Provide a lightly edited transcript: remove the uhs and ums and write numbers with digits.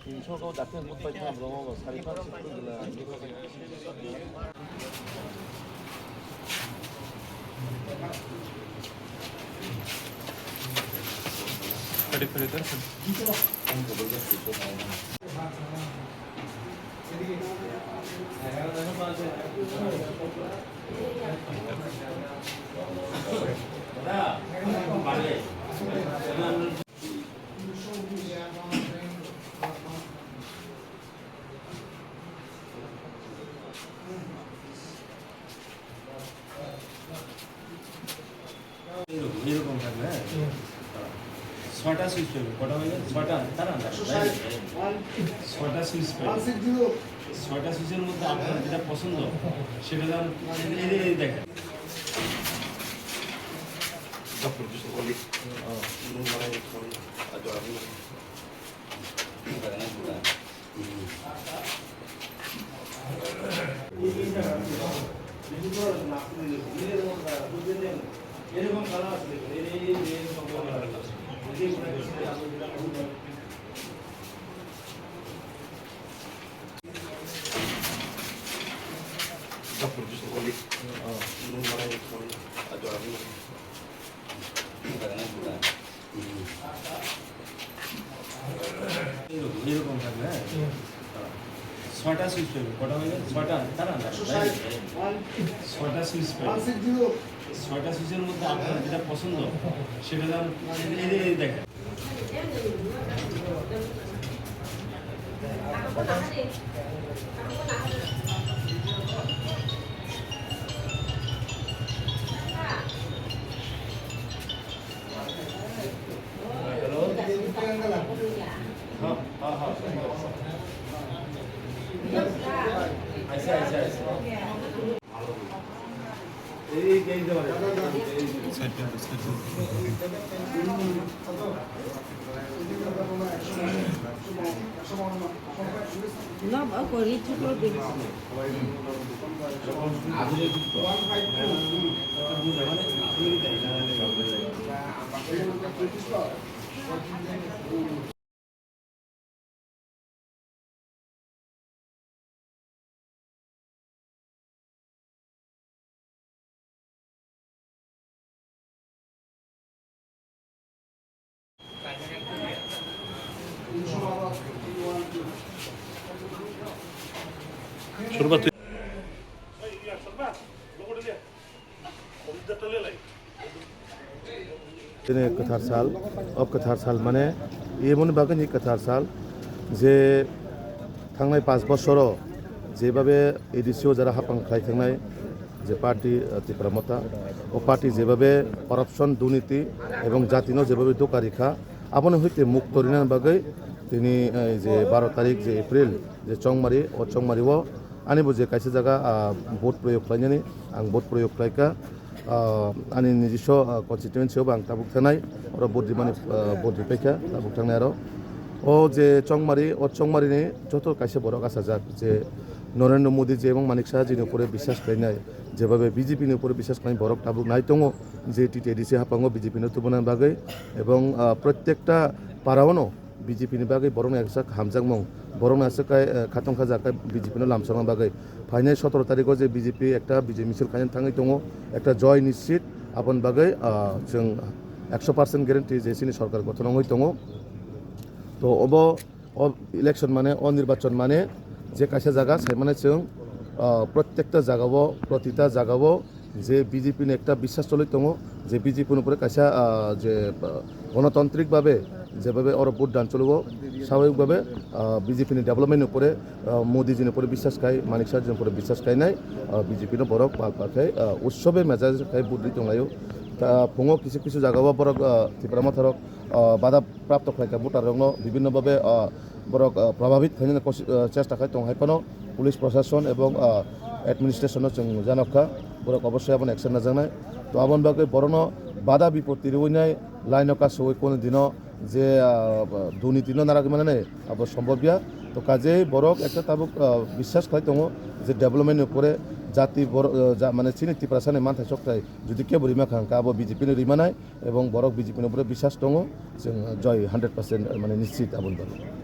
인초가 낙현 못 발타 넘어가 살이 빠지고 그러나 Kare दर्शन এরকম থাকবে ছটা সুইচ পাবে কটা হয়ে ছটা তারা ছটা সুইচ পাবে ছটা সুইচের মধ্যে আপনার যেটা পছন্দ সেটা যেমন দেখেন এরকম কালার আছে এরকম কালার আছে এরকম থাকবে ছটা সুইচ পাবে কটা হয়ে ছটা তারা ছটা সুইচ পাবে ছটা সুইচের মধ্যে আপনার যেটা পছন্দ সেটা যেমন দেখেন না করি ছোট शुरुआत दिनै गोथार साल गोथार साल माने एमन बागैनि गोथार साल जे थांनाय 5 बोसोराव जेभाबे एडिसिअ যারা हापांखाय थांनाय যে পার্টি ত্রিপুরামতা ও পার্টি যেভাবে করাপশন দুর্নীতি এবং জাতিনো যেভাবে দোকারিখা আপনি হইতে মুক্ত রিনার বাগৈ তিনি যে 12 তারিখ যে এপ্রিল যে চংমারি ও চংমারিও আনিব যে কাইसे জায়গা ভোট প্রয়োগ খাইनानै आं भोट प्रयोग खालायखा आंनि निजिस्व कन्स्टिटुवेन्सियाव आं ताबुक थानाय आरो भोट दिमानि भोट दिफायखा ताबुक थांनाय आरो ओ जे चंमारिनि যত কাইसे बर' आसा जाक जे नरेन्द्र मोदी जे এবং मानिक साहा जिनि उपरे বিশ্বাস खालायनाय जेभाबे बिजेपिनि उपरे বিশ্বাস खालायनाय बरक ताबुक नाय दङ जे टिटिडिसि हापाङो बिजेपिनो तुबनाय बागै এবং प्रत्येकटा पारावनो बिजेपिनि बागै बरं एकसा हामजांमं बरं नासकाय खाथंखा जाकाय बिजेपिनो लामसांनाय बागै फाइनाल 17 तारिखआव जे बिजेपि একটা बिजे मिছিল खायनो थाङै दङ একটা জয় নিশ্চিত আপন बागै जों 100% গ্যারান্টি যে सिनि सरकार गठन হই दङ তো अब इलेक्शन माने अनिर्वाचन माने जे काइसे जागा सायमाने जों प्रत्येकटा जागायाव प्रतिटा जागायाव जे बिजेपिनि একটা বিশ্বাস চলি दङ जे बिजेपिनि উপরে काइसा जे গণতান্ত্রিক ভাবে যেভাবে ওরা ভোট দান চলব স্বাভাবিকভাবে বিজেপিनि डेभेलपमेन्टनि উপরে মোদিজিनि উপরে বিশ্বাস খায় মানিক সাহাজিनि উপরে বিশ্বাস খায় নাই বিজেপিनो বরক পালপাখাय উৎসবে মেজাজ খায় ভোট দি दंलायो তা फुङाव কিছু কিছু জায়গাयाव বরক ত্রিপুরামাথারক বাধা প্রাপ্ত খায়কা ভোটারनो বিভিন্নভাবে বরক প্রভাবিত খাयनो চেষ্টা খায় दं हायफानो পুলিশ প্রশাসন এবং एडमिनिस्ट्रेसनाव जों जानखा बरक अबশ্যই आबन एक्शन नाजानाय तो आबन बागै बरनो बाधा विपत्ति रवैनाय लाइनव कासोय कोनो दिनो जे दुर्नीति नाराग माने अब सम्भव गया तो काजे बरक एक ताबुक বিশ্বাস खालाय दङ जे डेभलपमेन्ट उपरे जाति बर माने सिनि तिप्रासाने मानथाय सकथाय जुदि केबो रिमा खांका आबो बिजेपि नि रिमानाय एवं बरक बिजेपि नि उपरे বিশ্বাস दङ जों जय 100% माने निश्चित आबन बागै